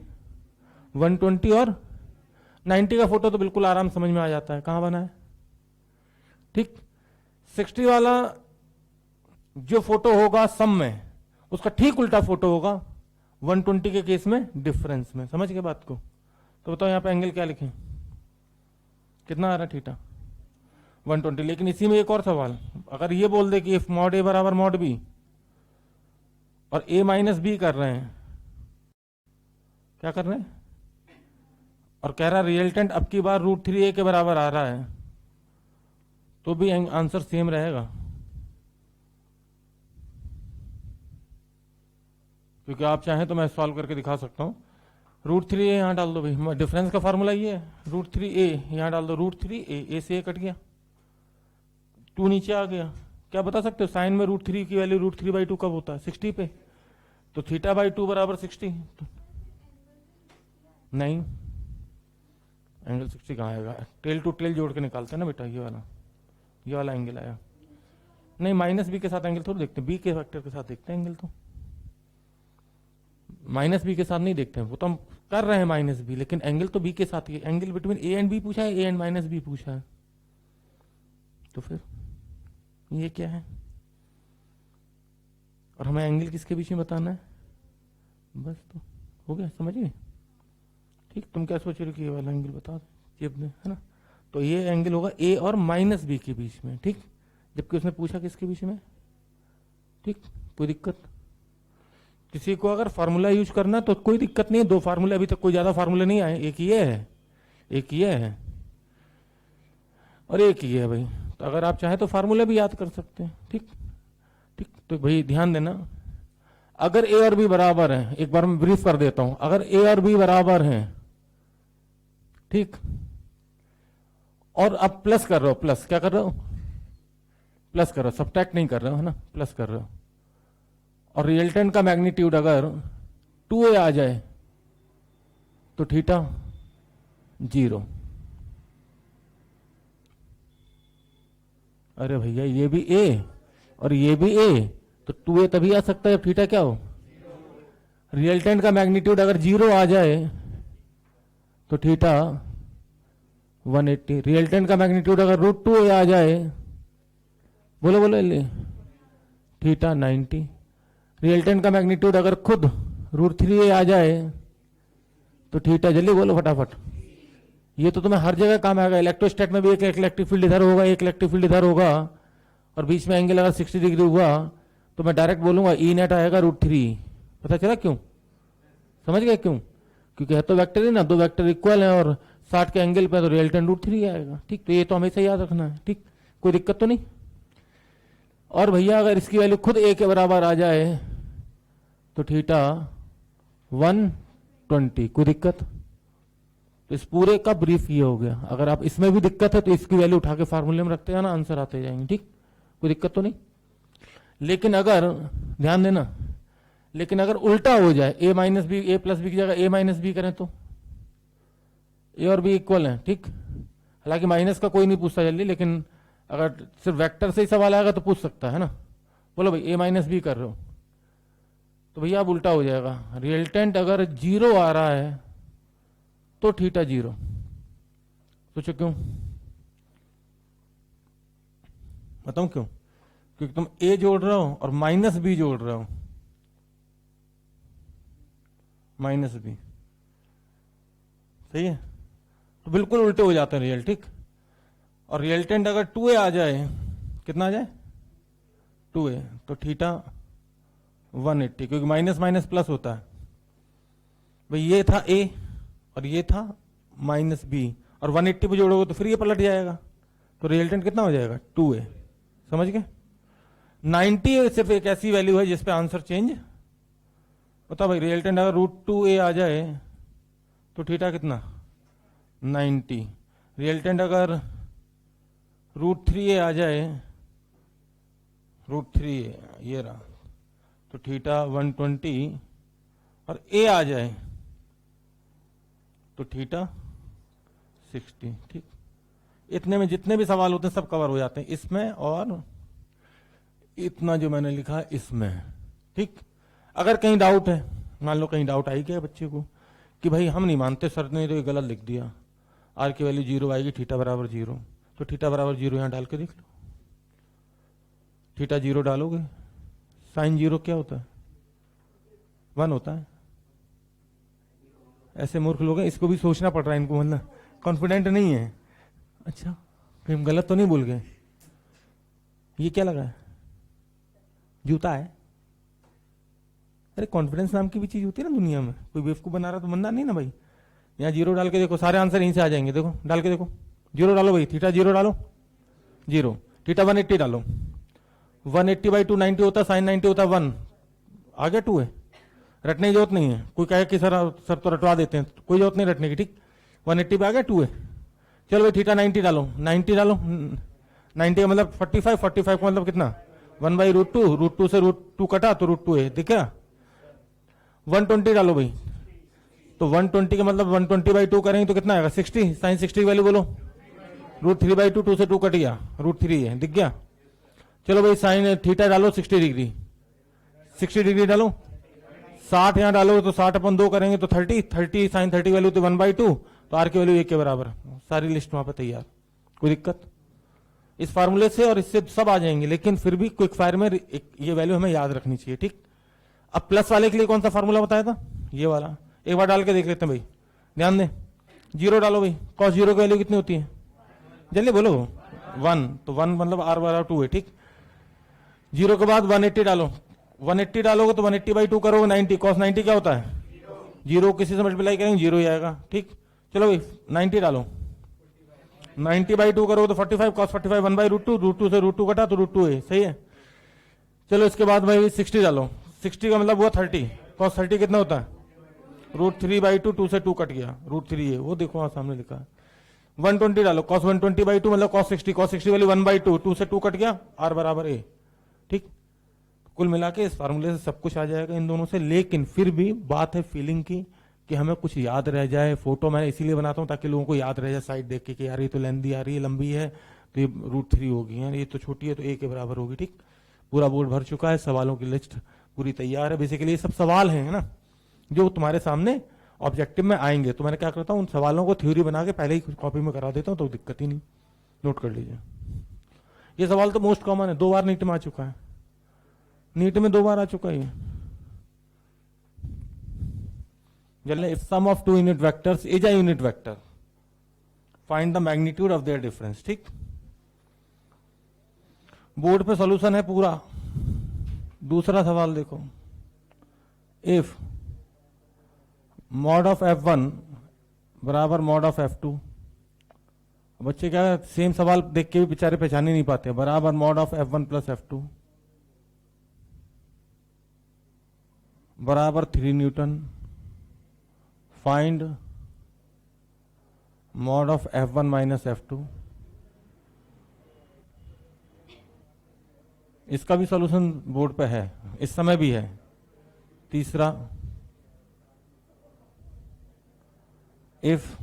120 और 90 का फोटो तो बिल्कुल आराम समझ में आ जाता है, कहां बना है। ठीक, 60 वाला जो फोटो होगा सम में, उसका ठीक उल्टा फोटो होगा 120 के केस में डिफरेंस में। समझ गए बात को? तो बताओ यहाँ पे एंगल क्या लिखें? कितना आ रहा है? थीटा 120। लेकिन इसी में एक और सवाल, अगर ये बोल दे कि इफ मॉड ए बराबर मॉड बी और a माइनस बी कर रहे हैं, क्या कर रहे हैं, और कह रहा रिजल्टेंट अब की बार √3a के बराबर आ रहा है, तो भी आंसर सेम रहेगा, क्योंकि आप चाहें तो मैं सॉल्व करके दिखा सकता हूं। √3a यहां डाल दो भाई, डिफरेंस का फॉर्मूला ये है, √3a यहां डाल दो, √3a, a से a कट गया, 2 नीचे आ गया। क्या बता सकते हो साइन में √3 की वैल्यू √3/2 कब होता है? 60 पे, तो थीटा बाई 2 बराबर 60। नहीं, एंगल 60 कहाँ आएगा, टेल टू टेल जोड़ के निकालते हैं ना बेटा, ये वाला एंगल आया। नहीं, माइनस बी के साथ एंगल थोड़ी देखते हैं, बी के फैक्टर के साथ देखते हैं एंगल, तो माइनस बी के साथ नहीं देखते हैं, वो तो हम कर रहे हैं माइनस बी, लेकिन एंगल तो बी के साथ ही, angle between A and b पूछा है, ए एंड माइनस बी पूछा है, तो फिर ये क्या है, और हमें एंगल किसके बीच में बताना है, बस तो हो गया, समझ गए। ठीक, तुम क्या सोच रहे हो कि ये वाला एंगल बता दो अपने, है ना, तो ये एंगल होगा ए और माइनस बी के बीच में, ठीक, जबकि उसने पूछा किसके बीच में, ठीक, कोई दिक्कत, किसी को अगर फार्मूला यूज करना तो कोई दिक्कत नहीं है, दो फार्मूले, अभी तक कोई ज्यादा फार्मूले नहीं आए, एक ये है, एक ये है और एक ये है भाई, तो अगर आप चाहें तो फार्मूले भी याद कर सकते हैं, ठीक ठीक। तो भाई ध्यान देना, अगर ए और बी बराबर है, एक बार मैं ब्रीफ कर देता हूं, अगर ए और बी बराबर हैं, ठीक, और अब प्लस कर रहे हो, प्लस क्या कर रहे हो, प्लस कर रहे हो, सब्ट्रैक्ट नहीं कर रहे हो, है ना, प्लस कर रहे हो, और रिजल्टेंट का मैग्नीट्यूड अगर 2a आ जाए तो थीटा 0। अरे भैया ये भी a और ये भी a, तो 2a तभी आ सकता है जब थीटा क्या हो, रिजल्टेंट का मैग्नीट्यूड अगर 0 आ जाए तो थीटा 180, रिजल्टेंट का मैग्नीट्यूड अगर √2a आ जाए, बोलो बोलो ले, थीटा 90, रिजल्टेंट का मैग्नीट्यूड अगर खुद √3a आ जाए तो थीटा, जल्दी बोलो फटाफट, ये तो तुम्हें हर जगह काम आएगा, इलेक्ट्रोस्टैट में भी एक इलेक्ट्रिक फील्ड इधर होगा, एक इलेक्ट्रिक फील्ड इधर होगा, और बीच में एंगल अगर 60 डिग्री हुआ तो मैं डायरेक्ट बोलूंगा ई नेट आएगा √3, पता चला क्यों, समझ गए क्यों, क्योंकि है तो वेक्टर ही ना, दो वेक्टर इक्वल है और 60 के एंगल पे तो रिजल्टेंट √3 आएगा, ठीक, तो ये तो हमेशा याद रखना है, ठीक, कोई दिक्कत तो नहीं। और भैया अगर इसकी वैल्यू खुद a के बराबर आ जाए तो थीटा 120, कोई दिक्कत, तो इस पूरे का ब्रीफ ये हो गया। अगर आप इसमें भी दिक्कत है तो इसकी वैल्यू उठा के फार्मूले में रखते जाना, आंसर आते जाएंगे, ठीक, कोई दिक्कत तो नहीं। लेकिन अगर ध्यान देना, लेकिन अगर उल्टा हो जाए, a minus B, a plus B की जगह a माइनस बी करें तो a और b इक्वल है, ठीक, हालांकि माइनस का कोई नहीं पूछता जल्दी, लेकिन अगर सिर्फ वेक्टर से ही सवाल आएगा तो पूछ सकता है ना, बोलो भाई a माइनस बी कर रहे हो, तो भैया अब उल्टा हो जाएगा, रिजल्टेंट अगर 0 आ रहा है तो थीटा 0, सोचो क्यों, बताऊं क्यों, क्योंकि तुम a जोड़ रहे हो और माइनस बी जोड़ रहे हो, माइनस बी, सही है, तो बिल्कुल उल्टे हो जाते हैं रिजल्ट, ठीक, और रिजल्टेंट अगर 2a आ जाए, कितना आ जाए 2a, तो थीटा 180, क्योंकि माइनस माइनस प्लस होता है भाई, ये था a और ये था माइनस बी, और 180 पे जोड़ोगे तो फिर ये पलट जाएगा, तो रिजल्टेंट कितना हो जाएगा 2a, समझ गए। 90 सिर्फ एक ऐसी वैल्यू है जिसपे आंसर चेंज होता भाई, रिजल्टेंट अगर √2a आ जाए तो थीटा कितना 90, रिजल्टेंट अगर √3a आ जाए, √3a ये रहा, तो थीटा 120, और a आ जाए तो थीटा 60, ठीक, इतने में जितने भी सवाल होते हैं सब कवर हो जाते हैं इसमें, और इतना जो मैंने लिखा है इसमें, ठीक। अगर कहीं डाउट है, मान लो कहीं डाउट आई गया बच्चे को कि भाई हम नहीं मानते, सर ने तो ये गलत लिख दिया, आर की वैल्यू 0 आएगी, थीटा बराबर 0, तो थीटा बराबर 0 यहां डाल के देख लो, थीटा 0 डालोगे, साइन 0 क्या होता है 1 होता है, ऐसे मूर्ख लोग हैं, इसको भी सोचना पड़ रहा है इनको, मतलब कॉन्फिडेंट नहीं है, अच्छा कहीं हम गलत तो नहीं बोल गए, ये क्या लगा है, जूता है, अरे कॉन्फिडेंस नाम की भी चीज होती है ना दुनिया में, कोई बेवकूफ बना रहा तो बनना नहीं ना भाई, यहाँ 0 डाल के देखो, सारे आंसर यहीं से आ जाएंगे, देखो डाल के देखो, 0 डालो भाई, थीटा 0 डालो 0, थीटा 180 डालो, 180/2 90 होता है, साइन 90 होता है 1, आ गया 2 है, रटने की जरूरत नहीं है, कोई कहे कि सर तो रटवा देते हैं, कोई जरूरत नहीं रटने की, ठीक, 180 पे आ गया 2 है, चलो भाई थीटा 90 डालो, 90 डालो, 90 का मतलब 45, 45 का मतलब कितना 1/√2, √2 से √2 कटा तो √2 है, दिख गया, 120 डालो भाई, तो 120 का मतलब 120/2 करेंगे तो कितना आएगा 60, साइन 60 की वैल्यू बोलो, √3/2, 2 से 2 कट गया, √3 है, दिख गया। चलो भाई साइन थीटा डालो 60 डिग्री, 60 डिग्री डालो, 60 यहां डालो तो 60/2 करेंगे तो 30 साइन 30 वैल्यू तो 1/2, तो आर की वैल्यू 1 के बराबर। सारी लिस्ट वहां पर तैयार, कोई दिक्कत इस फार्मूले से और इससे सब आ जाएंगे, लेकिन फिर भी क्विक फायर में ये वैल्यू हमें याद रखनी चाहिए, ठीक। अब प्लस वाले के लिए कौन सा फार्मूला बताया था, ये वाला, एक बार डाल के देख लेते हैं भाई, ध्यान दें। 0 डालो भाई, cos 0 की वैल्यू कितनी होती है, जल्दी बोलो, 1, तो 1 मतलब r बराबर 2 है, ठीक। 0 के बाद 180 डालो, 180 डालोगे तो 180/2 करोगे 90, cos 90 क्या होता है 0, किसी से मल्टीप्लाई करेंगे 0 ही आएगा, ठीक। चलो भाई 90 डालो, 90/2 करोगे तो 45, cos 45 1/√2, √2 से √2 कटा तो √2 है, सही है। चलो इसके बाद भाई 60 डालो, 60 का मतलब हुआ 30, cos 30 कितना होता है √3/2, 2 से 2 कट गया, √3 है, वो देखो वहां सामने लिखा है। 120 डालो, cos 120/2 मतलब cos 60 वैल्यू 1/2, 2 से 2 कट गया, r बराबर a, ठीक। कुल मिला के इस फार्मूले से सब कुछ आ जाएगा इन दोनों से, लेकिन फिर भी बात है फीलिंग की कि हमें कुछ याद रह जाए। फोटो मैं इसीलिए बनाता हूं ताकि लोगों को याद रह जाए साइड देख के कि यार ये तो लेंदी आ रही है, लंबी है तो ये √3 होगी, यार ये तो छोटी है तो a के बराबर होगी, ठीक। पूरा बोर्ड भर चुका है, सवालों की लिस्ट पूरी तैयार है। बेसिकली ये सब सवाल हैं ना जो तुम्हारे सामने ऑब्जेक्टिव में आएंगे, तो मैंने क्या करता हूं उन सवालों को थ्योरी बना के पहले ही कॉपी में करा देता हूं, तो दिक्कत ही नहीं, नोट कर लीजिए। ये सवाल तो मोस्ट कॉमन है, 2 बार नीट में आ चुका है, नीट में 2 बार आ चुका है। जल्दी, if sum of 2 unit vectors is a unit vector, find the magnitude of their difference, ठीक। बोर्ड पे सॉल्यूशन है पूरा। दूसरा सवाल देखो, इफ मॉड ऑफ f1 बराबर मॉड ऑफ f2, बच्चे क्या सेम सवाल देख के भी बेचारे पहचान ही नहीं पाते, बराबर mod of f1 plus f2 बराबर 3 Newton, find mod of f1 minus f2। इसका भी सॉल्यूशन बोर्ड पे है, इस समय भी है। तीसरा, इफ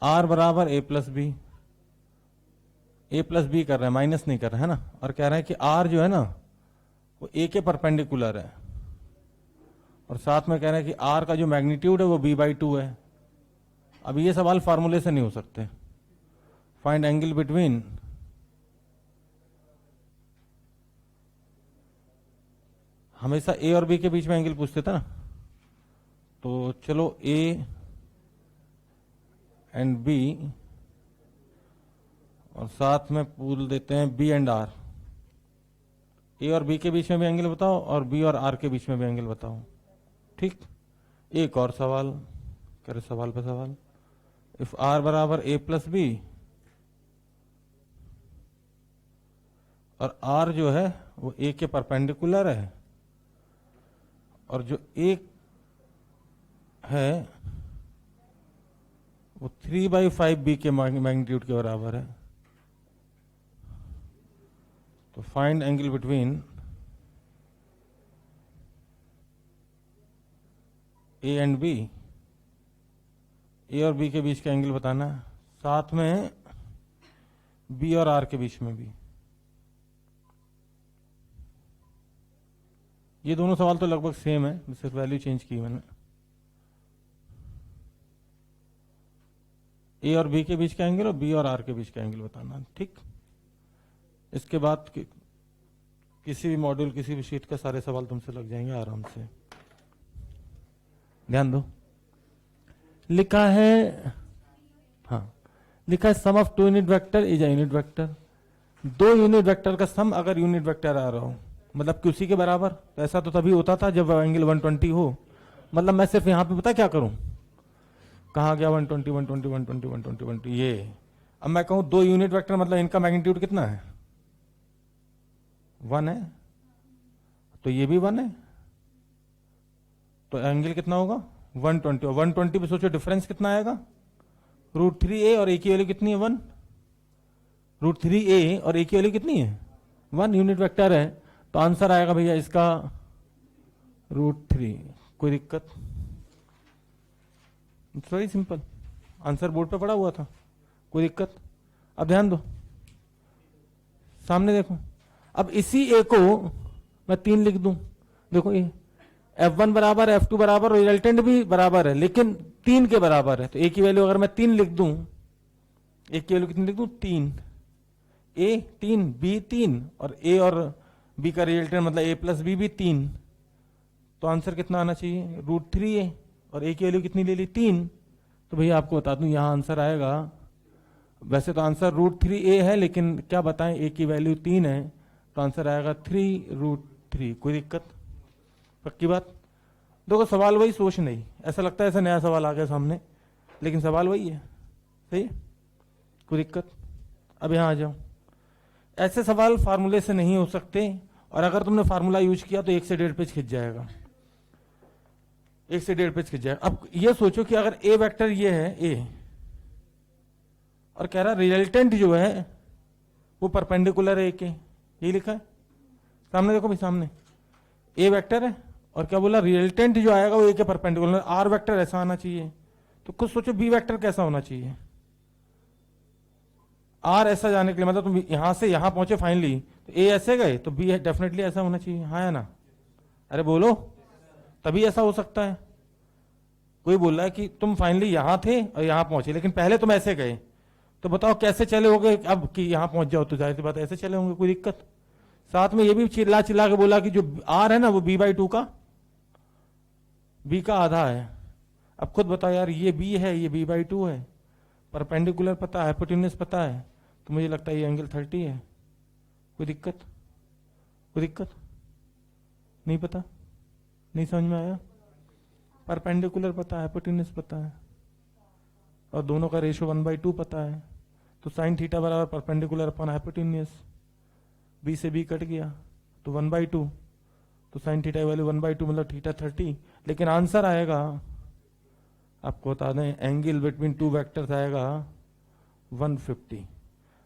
r बराबर a plus B, a plus B कर रहे हैं, माइनस नहीं कर रहे हैं ना, और कह रहे हैं कि r जो है ना वो a के परपेंडिकुलर है, और साथ में कह रहे हैं कि r का जो मैग्नीट्यूड है वो b/2 है। अब ये सवाल फार्मूले से नहीं हो सकते। फाइंड एंगल बिटवीन हमेशा a और b के बीच में एंगल पूछते थे ना, तो चलो a एंड b और साथ में पूछ देते हैं b एंड r। a और b के बीच में भी एंगल बताओ और b और r के बीच में भी एंगल बताओ, ठीक। एक और सवाल करे, सवाल पे सवाल, इफ r बराबर a प्लस बी और r जो है वो a के परपेंडिकुलर है, और जो a है वो 3/5 b के मैग्नीट्यूड के बराबर है, तो find angle between a and b, a और b के बीच का एंगल बताना है, साथ में b और r के बीच में भी। ये दोनों सवाल तो लगभग सेम है, सिर्फ वैल्यू चेंज की मैंने। a और b के बीच का एंगल और b और r के बीच का एंगल बताना, ठीक। इसके बाद किसी भी मॉड्यूल किसी भी शीट का सारे सवाल तुमसे लग जाएंगे आराम से। ध्यान दो, लिखा है, हाँ लिखा है sum of 2 unit vector is a unit vector. 2 unit vector का सम अगर यूनिट वेक्टर आ रहा हो मतलब कि उसी के बराबर, तो ऐसा तो तभी होता था जब एंगल 120 हो। मतलब मैं सिर्फ यहां पे पता क्या करूं, कहां गया 120 120 120 120 120 ये। अब मैं कहूं 2 यूनिट वेक्टर मतलब इनका मैग्नीट्यूड कितना है 1 है, तो ये भी 1 है, तो एंगल कितना होगा 120। और 120 पे सोचो डिफरेंस कितना आएगा √3a और a की वैल्यू कितनी है 1, √3a और a की वैल्यू कितनी है 1, यूनिट वेक्टर है, तो आंसर आएगा भैया इसका √3। कोई दिक्कत, it's very simple, answer board पे पड़ा हुआ था, कोई दिक्कत। अब ध्यान दो, सामने देखो, अब इसी ए को मैं 3 लिख दूं, देखो ये F1 बराबर F2 बराबर, रिजल्टेंट भी बराबर है लेकिन 3 के बराबर है, तो ए की वैल्यू अगर मैं 3 लिख दूं, ए की वैल्यू कितनी लिख दूं, 3, ए 3, बी 3, और ए और बी का रिजल्टेंट मतलब ए प्लस बी भी 3, तो आंसर कितना आना चाहिए, √3a, और ए की वैल्यू कितनी ले ली, 3, तो भैया आपको बता दूं यहां आंसर आएगा, वैसे तो आंसर √3a है लेकिन क्या बताएं ए की वैल्यू 3 है, तो आंसर आएगा 3√3। कोई दिक्कत, पक्की बात। देखो सवाल वही, सोच नहीं, ऐसा लगता है ऐसा नया सवाल आ गया सामने, लेकिन सवाल वही है, सही है, कोई दिक्कत। अब यहां आ जाओ, ऐसे सवाल फार्मूले से नहीं हो सकते, और अगर तुमने फार्मूला यूज किया तो 1 से 1.5 पेज खिंच जाएगा, 1 से 1.5 पेज खिंच जाएगा। अब ये सोचो कि अगर ए वेक्टर ये है ए, और कह रहा रिजल्टेंट जो है वो परपेंडिकुलर है ए के, यही लिखा है सामने, देखो भाई सामने ए वेक्टर है, और क्या बोला, रिजल्टेंट जो आएगा वो ए के परपेंडिकुलर, आर वेक्टर ऐसा आना चाहिए, तो कुछ सोचो बी वेक्टर कैसा होना चाहिए, आर ऐसा जाने के लिए, मतलब तुम यहां से यहां पहुंचे फाइनली, तो ए ऐसे गए तो बी डेफिनेटली ऐसा होना चाहिए, हाँ है ना, अरे बोलो, तभी ऐसा हो सकता है। कोई बोल रहा है कि तुम फाइनली यहां थे और यहां पहुंचे, लेकिन पहले तुम ऐसे गए, तो बताओ कैसे चले होगे अब कि यहां पहुंच जाओ, तो जाहिर सी बात ऐसे चले होंगे, कोई दिक्कत। साथ में ये भी चिल्ला चिल्ला के बोला कि जो आर है ना वो b/2 का, बी का आधा है। अब खुद बताओ यार, ये बी है ये b/2 है, परपेंडिकुलर पता है, हाइपोटेन्यूज पता है, तो मुझे लगता है ये एंगल 30 है, कोई दिक्कत, कोई दिक्कत नहीं, पता नहीं, समझ में आया, परपेंडिकुलर पता है, हाइपोटेन्यूज पता है, और दोनों का रेशियो 1/2 पता है, तो साइन थीटा बराबर परपेंडिकुलर अपॉन हाइपोटेन्यूज, बी से बी कट गया तो 1/2, तो साइन थीटा की वैल्यू 1/2 मतलब थीटा 30, लेकिन आंसर आएगा, आपको बता दें, एंगल बिटवीन टू वेक्टर्स आएगा 150।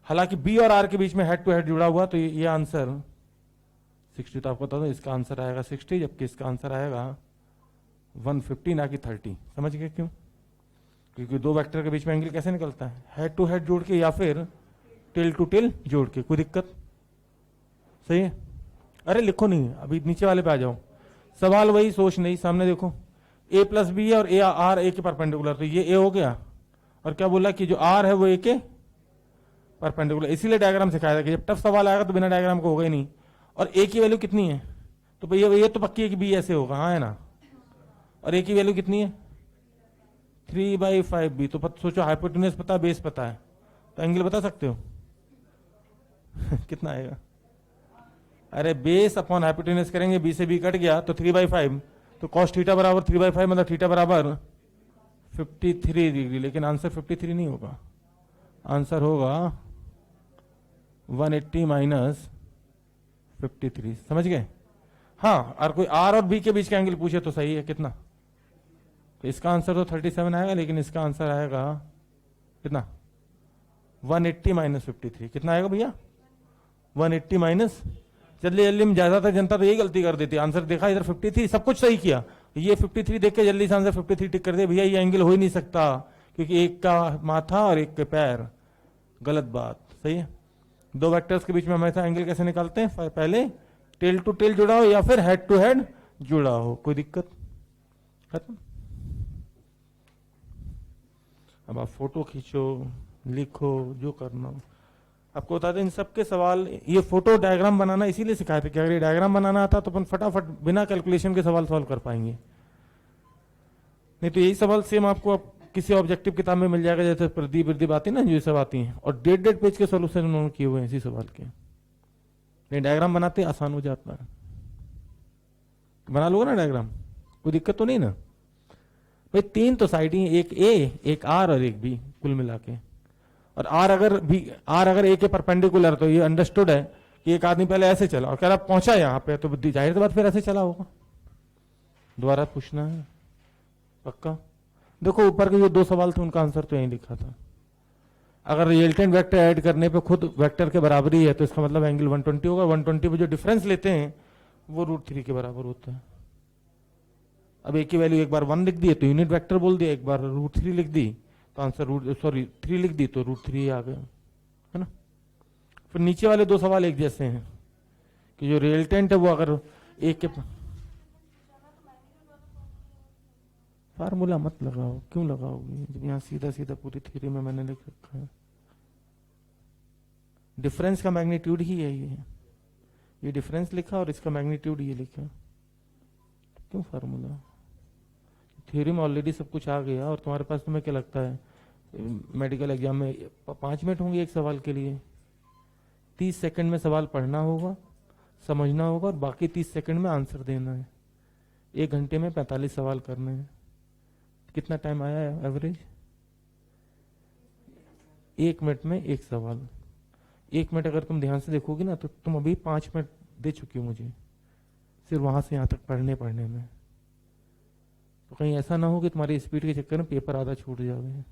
हालांकि बी और आर के बीच में हेड टू हेड जुड़ा हुआ, तो ये आंसर 60, तो आपको बता दें इसका आंसर आएगा 60, जबकि इसका आंसर आएगा 150 ना कि 30। समझ गए क्यों, क्योंकि दो वेक्टर के बीच में एंगल कैसे निकलता है, हेड टू हेड जोड़ के या फिर टेल टू टेल जोड़ के, कोई दिक्कत, सही है। अरे लिखो नहीं, अभी नीचे वाले पे आ जाओ, सवाल वही, सोच नहीं, सामने देखो, ए प्लस बी है और ए आर ए के परपेंडिकुलर, तो ये ए हो गया, और क्या बोला कि जो आर है वो ए के परपेंडिकुलर, इसीलिए डायग्राम सिखाया था कि जब टफ सवाल आएगा तो बिना डायग्राम को होगा ही नहीं। और ए की वैल्यू कितनी है, तो भैया ये तो पक्की है कि बी ऐसे होगा, हाँ है ना, और ए की वैल्यू कितनी है 3/5 बी, तो सोचो हाइपोटेन्यूज पता है, बेस पता है, तो एंगल बता सकते हो कितना आएगा, अरे बेस अपॉन हाइपोटेन्यूज करेंगे, बी से बी कट गया तो 3/5, तो कॉस थीटा बराबर 3/5 मतलब थीटा बराबर 53 डिग्री, लेकिन आंसर 53 नहीं होगा, आंसर होगा 180 माइनस 53। समझ गए, हाँ, और कोई आर और बी के बीच का एंगल पूछे तो सही है कितना, तो इसका आंसर तो 37 आएगा, लेकिन इसका आंसर आएगा कितना 180 माइनस 53, कितना आएगा भैया 180 माइनस, जल्दी जल्दी में ज्यादातर जनता तो यही गलती कर देती है, आंसर देखा इधर 53, सब कुछ सही किया, ये 53 देख के जल्दी से आंसर 53 टिक कर दे, भैया ये एंगल हो ही नहीं सकता, क्योंकि एक का माथा और एक के पैर, गलत बात, सही है। दो वेक्टर्स के बीच में हमेशा एंगल कैसे निकालते हैं, पहले टेल टू टेल जुड़ा हो या फिर हेड टू हेड जुड़ा हो, कोई दिक्कत, खत्म। अब आप फोटो खींचो, लिखो, जो करना हो। आपको बता दें इन सबके सवाल, ये फोटो डायग्राम बनाना इसीलिए सिखाए थे कि अगर ये डायग्राम बनाना आता तो अपन फटाफट बिना कैलकुलेशन के सवाल सॉल्व कर पाएंगे, नहीं तो यही सवाल सेम आपको किसी ऑब्जेक्टिव किताब में मिल जाएगा, जैसे प्रदीप आती ना, जो सब आती हैं, और 1.5 पेज के सोल्यूशन उन्होंने किए हुए हैं इसी सवाल के, नहीं डायग्राम बनाते आसान हो जाता है, बना लो ना डायग्राम, कोई दिक्कत तो नहीं ना भाई, 3 तो साइड ही, एक ए एक आर और एक बी कुल मिला के, और आर अगर ए के परपेंडिकुलर, तो ये अंडरस्टूड है कि एक आदमी पहले ऐसे चला और कह रहा पहुंचा यहाँ पे, तो जाहिर सी बात फिर ऐसे चला होगा, दोबारा पूछना है पक्का। देखो ऊपर के जो 2 सवाल थे उनका आंसर तो यही लिखा था, अगर रिजल्टेंट वेक्टर ऐड करने पे खुद वेक्टर के बराबर ही है, तो इसका मतलब एंगल 120 होगा, 120 पे जो डिफरेंस लेते हैं वो √3 के बराबर होता है, अब ए की वैल्यू एक बार 1 लिख दी तो यूनिट वेक्टर बोल दिया, एक बार √3 लिख दी तो आंसर 3 लिख दी तो √3 आ गया, है ना। फिर नीचे वाले 2 सवाल एक जैसे हैं कि जो रिजल्टेंट है वो अगर एक के फार्मूला मत लगाओ, क्यों लगाओगे जब यहाँ सीधा सीधा पूरी थ्योरी में मैंने लिख रखा है। डिफरेंस का मैग्नीट्यूड ही है ये डिफरेंस लिखा और इसका मैग्नीट्यूड ये लिखा, क्यों फार्मूला। थ्योरी में ऑलरेडी सब कुछ आ गया और तुम्हारे पास, तुम्हें क्या लगता है मेडिकल एग्जाम में 5 मिनट होंगे एक सवाल के लिए? 30 सेकंड में सवाल पढ़ना होगा, समझना होगा और बाकी 30 सेकंड में आंसर देना है। 1 घंटे में 45 सवाल करने हैं। कितना टाइम आया है एवरेज? 1 मिनट में 1 सवाल। 1 मिनट अगर तुम ध्यान से देखोगे ना तो तुम अभी 5 मिनट दे चुकी हो मुझे सिर्फ वहां से यहां तक पढ़ने में। तो कहीं ऐसा ना हो कि तुम्हारी स्पीड के चक्कर में पेपर आधा छूट जाए।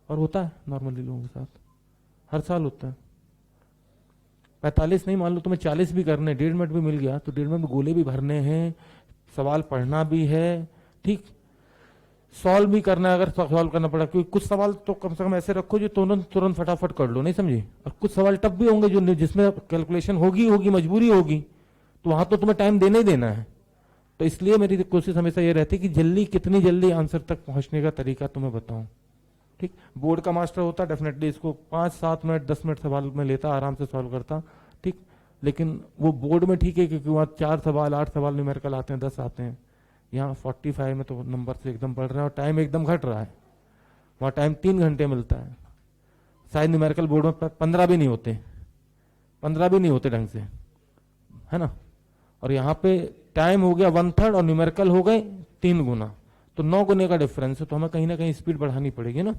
और होता है नॉर्मली लोगों के साथ, हर साल होता है। 45 नहीं, मान लो तुम्हें 40 भी करने, 1.5 मिनट भी मिल गया तो 1.5 मिनट में गोले भी भरने हैं, सवाल पढ़ना भी है, ठीक, सॉल्व भी करना है अगर सॉल्व करना पड़ा। क्योंकि कुछ सवाल तो कम से कम ऐसे रखो जो तुरंत फटाफट कर लो, नहीं समझी। और कुछ सवाल टफ भी होंगे जो जिसमें कैलकुलेशन होगी मजबूरी होगी, तो वहां तो तुम्हें टाइम देना ही देना है। तो इसलिए मेरी कोशिश हमेशा ये रहती है कि कितनी जल्दी आंसर तक पहुंचने का तरीका तुम्हें बताऊं, ठीक। बोर्ड का मास्टर होता डेफिनेटली इसको 5-7 मिनट 10 मिनट सवाल में लेता, आराम से सॉल्व करता, ठीक। लेकिन वो बोर्ड में ठीक है क्योंकि वहां 4 सवाल 8 सवाल न्यूमेरिकल आते हैं, 10 आते हैं। यहाँ 45 में तो नंबर से एकदम बढ़ रहा है और टाइम एकदम घट रहा है। वहां टाइम 3 घंटे मिलता है, शायद न्यूमेरिकल बोर्ड में 15 भी नहीं होते ढंग से, है ना। और यहाँ पे टाइम हो गया 1/3 और न्यूमेरिकल हो गए 3 गुना, तो 9 गुने का डिफरेंस है। तो हमें कहीं ना कहीं स्पीड बढ़ानी पड़ेगी ना।